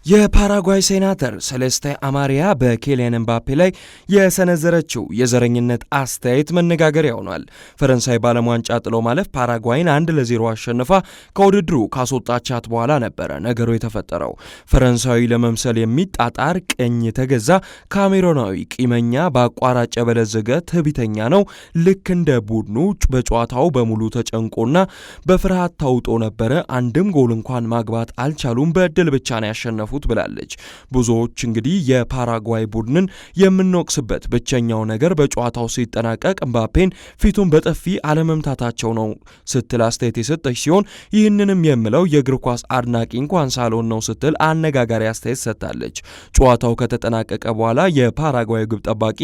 የፓራጓይ ሴናተር ሴሌስቴ አማሪያ በኬሊያን ኤምባፔ ላይ የሰነዘረችው የዘረኝነት አስተያየት መነጋገሪያ ሆኗል። ፈረንሳይ በዓለም ዋንጫ ጥሎ ማለፍ ፓራጓይን 1-0 አሸንፋ ከውድድሩ ካስወጣቻት በኋላ ነበረ ነገሩ የተፈጠረው። ፈረንሳዊ ለመምሰል የሚጣጣር ቀኝ የተገዛ ካሜሮናዊ ቂመኛ በአቋራጭ የበለዘገ ትዕቢተኛ ነው። ልክ እንደ ቡድኑ በጨዋታው በሙሉ ተጨንቆና በፍርሃት ታውጦ ነበረ። አንድም ጎል እንኳን ማግባት አልቻሉም። በእድል ብቻ ነው ያሸነፉ ብላለች። ብዙዎች እንግዲህ የፓራጓይ ቡድንን የምንወቅስበት ብቸኛው ነገር በጨዋታው ሲጠናቀቅ ኤምባፔን ፊቱን በጥፊ አለመምታታቸው ነው ስትል አስተያየት የሰጠች ሲሆን ይህንንም የምለው የእግር ኳስ አድናቂ እንኳን ሳልሆን ነው ስትል አነጋጋሪ አስተያየት ሰጥታለች። ጨዋታው ከተጠናቀቀ በኋላ የፓራጓይ ግብ ጠባቂ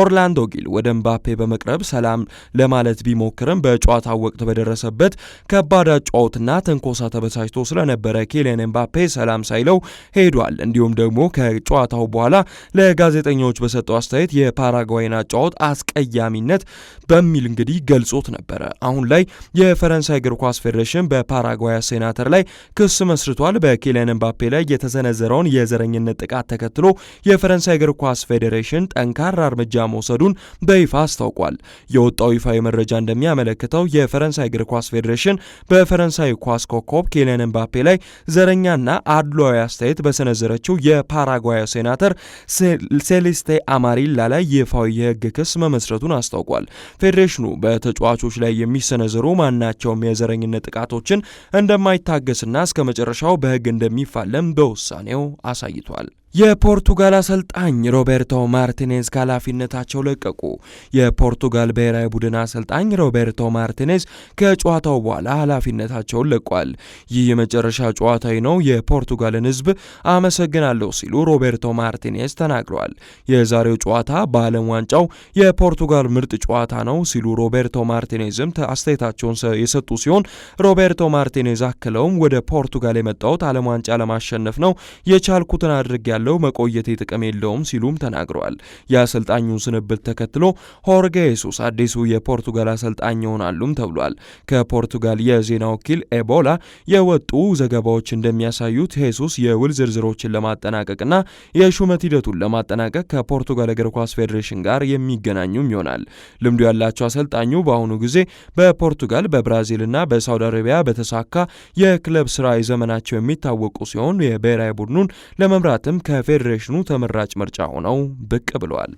ኦርላንዶ ጊል ወደ ኤምባፔ በመቅረብ ሰላም ለማለት ቢሞክርም በጨዋታው ወቅት በደረሰበት ከባድ አጨዋወትና ትንኮሳ ተበሳጭቶ ስለነበረ ኬሊያን ኤምባፔ ሰላም ሳይለው ሄዷል። እንዲሁም ደግሞ ከጨዋታው በኋላ ለጋዜጠኞች በሰጠው አስተያየት የፓራጓይን አጨዋወት አስቀያሚነት በሚል እንግዲህ ገልጾት ነበረ። አሁን ላይ የፈረንሳይ እግር ኳስ ፌዴሬሽን በፓራጓይ ሴናተር ላይ ክስ መስርቷል። በኬሊያን ኤምባፔ ላይ የተሰነዘረውን የዘረኝነት ጥቃት ተከትሎ የፈረንሳይ እግር ኳስ ፌዴሬሽን ጠንካራ እርምጃ መውሰዱን በይፋ አስታውቋል። የወጣው ይፋዊ መረጃ እንደሚያመለክተው የፈረንሳይ እግር ኳስ ፌዴሬሽን በፈረንሳይ ኳስ ኮከብ ኬሊያን ኤምባፔ ላይ ዘረኛና አድሏዊ አስተያየት በሰነዘረችው የፓራጓይ ሴናተር ሴሌስቴ አማሪላ ላይ ይፋዊ የሕግ ክስ መመስረቱን አስታውቋል። ፌዴሬሽኑ በተጫዋቾች ላይ የሚሰነዘሩ ማናቸውም የዘረኝነት ጥቃቶችን እንደማይታገስና እስከ መጨረሻው በሕግ እንደሚፋለም በውሳኔው አሳይቷል። የፖርቱጋል አሰልጣኝ ሮቤርቶ ማርቲኔዝ ከኃላፊነታቸው ለቀቁ። የፖርቱጋል ብሔራዊ ቡድን አሰልጣኝ ሮቤርቶ ማርቲኔዝ ከጨዋታው በኋላ ኃላፊነታቸውን ለቋል። ይህ የመጨረሻ ጨዋታዊ ነው፣ የፖርቱጋልን ሕዝብ አመሰግናለሁ ሲሉ ሮቤርቶ ማርቲኔዝ ተናግረዋል። የዛሬው ጨዋታ በዓለም ዋንጫው የፖርቱጋል ምርጥ ጨዋታ ነው ሲሉ ሮቤርቶ ማርቲኔዝም አስተያየታቸውን የሰጡ ሲሆን ሮቤርቶ ማርቲኔዝ አክለውም ወደ ፖርቱጋል የመጣሁት ዓለም ዋንጫ ለማሸነፍ ነው፣ የቻልኩትን አድርጌያለሁ፣ መቆየቴ ጥቅም የለውም ሲሉም ተናግረዋል። የአሰልጣኙን ስንብት ተከትሎ ሆርጌ ሄሱስ አዲሱ የፖርቱጋል አሰልጣኝ ይሆናሉም ተብሏል። ከፖርቱጋል የዜና ወኪል ኤቦላ የወጡ ዘገባዎች እንደሚያሳዩት ሄሱስ የውል ዝርዝሮችን ለማጠናቀቅና የሹመት ሂደቱን ለማጠናቀቅ ከፖርቱጋል እግር ኳስ ፌዴሬሽን ጋር የሚገናኙም ይሆናል። ልምዱ ያላቸው አሰልጣኙ በአሁኑ ጊዜ በፖርቱጋል በብራዚልና በሳውዲ አረቢያ በተሳካ የክለብ ስራ ዘመናቸው የሚታወቁ ሲሆን የብሔራዊ ቡድኑን ለመምራትም ከፌዴሬሽኑ ተመራጭ ምርጫ ሆነው ብቅ ብለዋል።